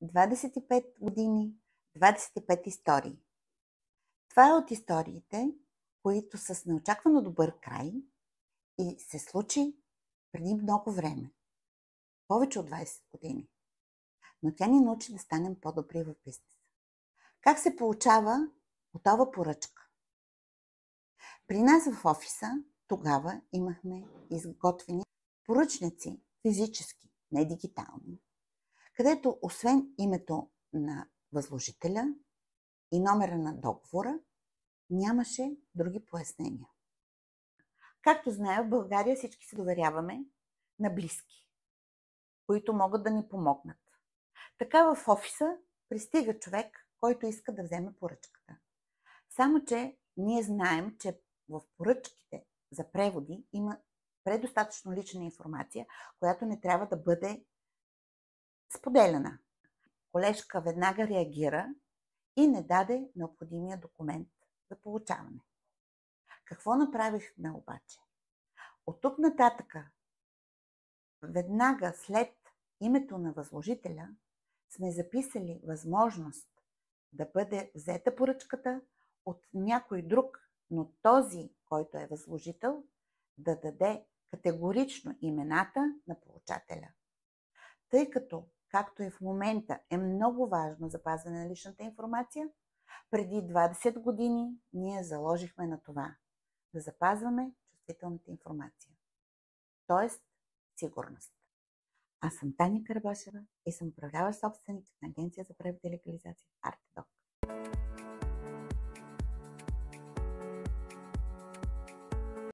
25 години, 25 истории. Това е от историите, които са с неочаквано добър край и се случи преди много време. Повече от 20 години. Но тя ни научи да станем по-добри в бизнеса. Как се получава готова поръчка? При нас в офиса тогава имахме изготвени поръчници, физически, не дигитални, където освен името на възложителя и номера на договора, нямаше други пояснения. Както знаем, в България всички се доверяваме на близки, които могат да ни помогнат. Така в офиса пристига човек, който иска да вземе поръчката. Само че ние знаем, че в поръчките за преводи има предостатъчно лична информация, която не трябва да бъде споделяна. Колежка веднага реагира и не даде необходимия документ за получаване. Какво направихме обаче? От тук нататъка, веднага след името на възложителя, сме записали възможност да бъде взета поръчката от някой друг, но този, който е възложител, да даде категорично имената на получателя. Тъй като, както и в момента е много важно запазване на личната информация, преди 20 години ние заложихме на това да запазваме чувствителната информация. Тоест, сигурност. Аз съм Таня Карабашева и съм управляващ собственик на агенция за превод и легализация Артедок.